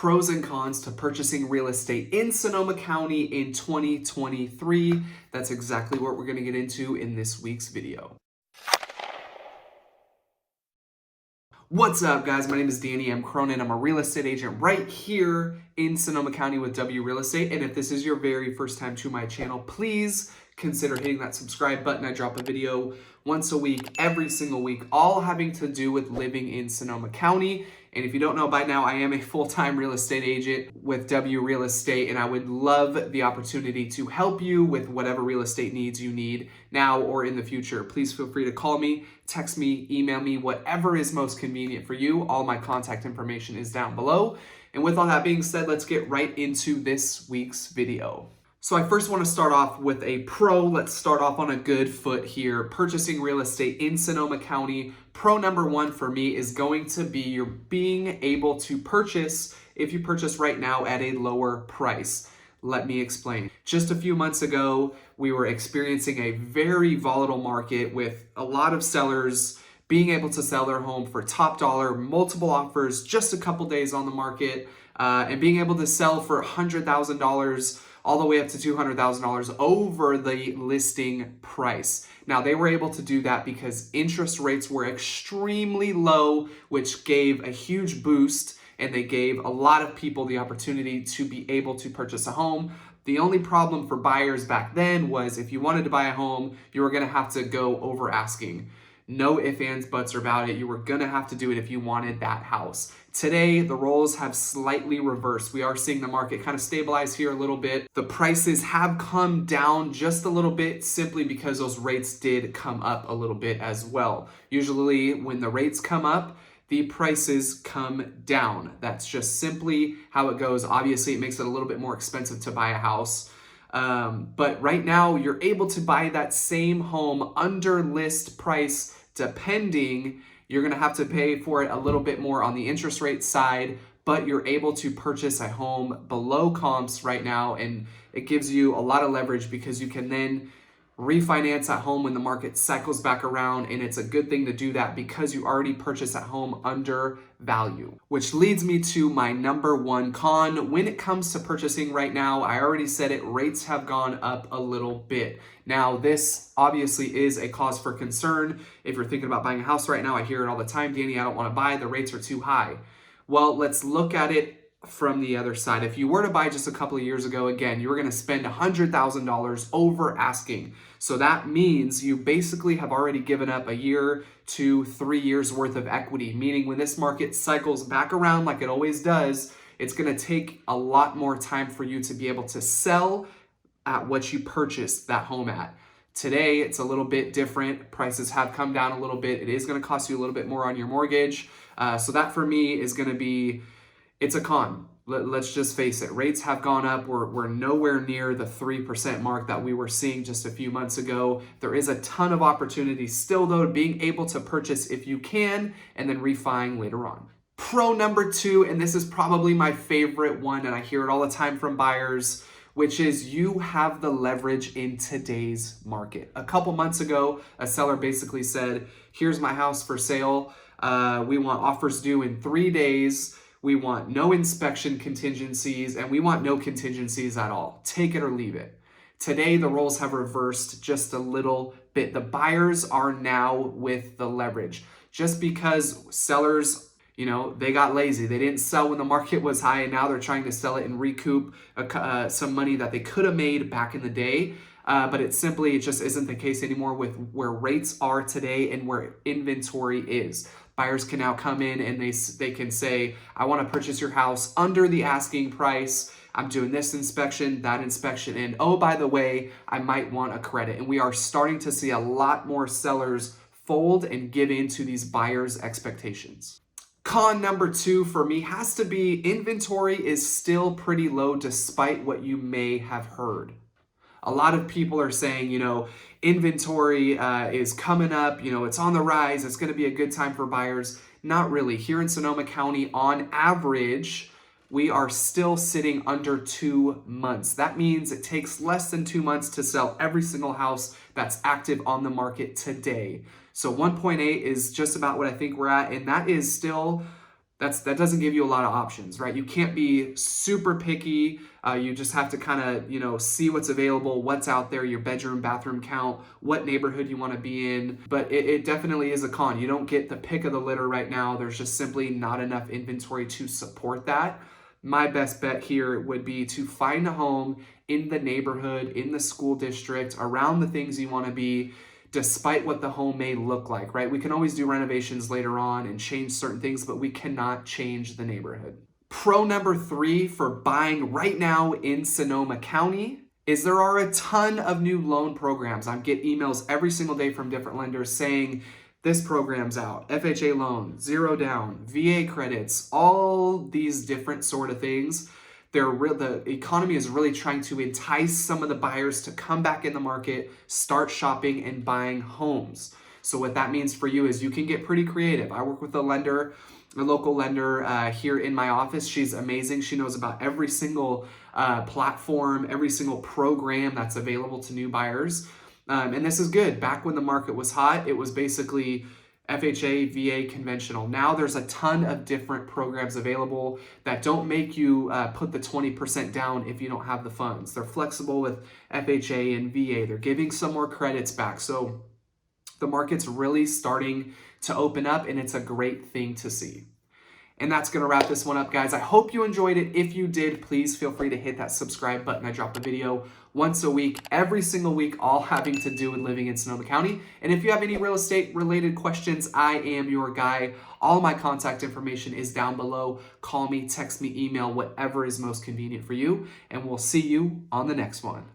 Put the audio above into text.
pros and cons to purchasing real estate in Sonoma County in 2023. That's exactly what we're going to get into in this week's video. What's up, guys? My name is Danny M. Cronin. I'm a real estate agent right here in Sonoma County with W Real Estate. And if this is your very first time to my channel, please consider hitting that subscribe button. I drop a video once a week, every single week, all having to do with living in Sonoma County. And if you don't know by now, I am a full-time real estate agent with W Real Estate, and I would love the opportunity to help you with whatever real estate needs you need now or in the future. Please feel free to call me, text me, email me, whatever is most convenient for you. All my contact information is down below. And with all that being said, let's get right into this week's video. So I first want to start off with a pro. Let's start off on a good foot here. Purchasing real estate in Sonoma County. Pro number one for me is going to be you're being able to purchase, if you purchase right now, at a lower price. Let me explain. Just a few months ago, we were experiencing a very volatile market with a lot of sellers being able to sell their home for top dollar, multiple offers, just a couple days on the market, and being able to sell for $100,000 all the way up to $200,000 over the listing price. Now, they were able to do that because interest rates were extremely low, which gave a huge boost, and they gave a lot of people the opportunity to be able to purchase a home. The only problem for buyers back then was if you wanted to buy a home, you were gonna have to go over asking. No ifs, ands, buts about it. You were gonna have to do it if you wanted that house. Today, the roles have slightly reversed. We are seeing the market kind of stabilize here a little bit. The prices have come down just a little bit simply because those rates did come up a little bit as well. Usually when the rates come up, the prices come down. That's just simply how it goes. Obviously, it makes it a little bit more expensive to buy a house. But right now, you're able to buy that same home under list price, depending. You're gonna have to pay for it a little bit more on the interest rate side, but you're able to purchase a home below comps right now, and it gives you a lot of leverage because you can then refinance at home when the market cycles back around, and it's a good thing to do that because you already purchased at home under value. Which leads me to my number one con. When it comes to purchasing right now, I already said it, rates have gone up a little bit. Now, this obviously is a cause for concern. If you're thinking about buying a house right now, I hear it all the time, Danny, I don't want to buy, the rates are too high. Well, let's look at it from the other side. If you were to buy just a couple of years ago, again, you were going to spend $100,000 over asking. So that means you basically have already given up a year to 3 years worth of equity, meaning when this market cycles back around like it always does, it's going to take a lot more time for you to be able to sell at what you purchased that home at. Today, it's a little bit different. Prices have come down a little bit. It is going to cost you a little bit more on your mortgage. So that for me is going to be, it's a con. Let's just face it. Rates have gone up. We're nowhere near the 3% mark that we were seeing just a few months ago. There is a ton of opportunity still, though, being able to purchase if you can and then refining later on. Pro number two, and this is probably my favorite one, and I hear it all the time from buyers, which is you have the leverage in today's market. A couple months ago, a seller basically said, here's my house for sale. We want offers due in 3 days. We want no inspection contingencies, and we want no contingencies at all. Take it or leave it. Today, the roles have reversed just a little bit. The buyers are now with the leverage. Just because sellers, they got lazy. They didn't sell when the market was high, and now they're trying to sell it and recoup some money that they could have made back in the day. But it just isn't the case anymore with where rates are today and where inventory is. Buyers can now come in and they can say, I want to purchase your house under the asking price. I'm doing this inspection, that inspection, and oh, by the way, I might want a credit. And we are starting to see a lot more sellers fold and give in to these buyers' expectations. Con number two for me has to be inventory is still pretty low despite what you may have heard. A lot of people are saying, inventory is coming up, it's on the rise, it's going to be a good time for buyers. Not really. Here in Sonoma County, on average, we are still sitting under 2 months. That means it takes less than 2 months to sell every single house that's active on the market today. So 1.8 is just about what I think we're at, and that doesn't give you a lot of options, right? You can't be super picky. You just have to kind of, see what's available, what's out there, your bedroom, bathroom count, what neighborhood you want to be in. But it definitely is a con. You don't get the pick of the litter right now. There's just simply not enough inventory to support that. My best bet here would be to find a home in the neighborhood, in the school district, around the things you want to be, despite what the home may look like, right? We can always do renovations later on and change certain things, but we cannot change the neighborhood. Pro number 3 for buying right now in Sonoma County is there are a ton of new loan programs. I get emails every single day from different lenders saying this program's out, FHA loan, 0 down, VA credits, all these different sort of things. The economy is really trying to entice some of the buyers to come back in the market, start shopping and buying homes. So what that means for you is you can get pretty creative. I work with a local lender here in my office. She's amazing. She knows about every single platform, every single program that's available to new buyers. And this is good. Back when the market was hot, it was basically FHA, VA, conventional. Now there's a ton of different programs available that don't make you put the 20% down if you don't have the funds. They're flexible with FHA and VA. They're giving some more credits back. So the market's really starting to open up, and it's a great thing to see. And that's going to wrap this one up, guys. I hope you enjoyed it. If you did, please feel free to hit that subscribe button. I drop a video once a week, every single week, all having to do with living in Sonoma County. And if you have any real estate related questions, I am your guy. All my contact information is down below. Call me, text me, email, whatever is most convenient for you. And we'll see you on the next one.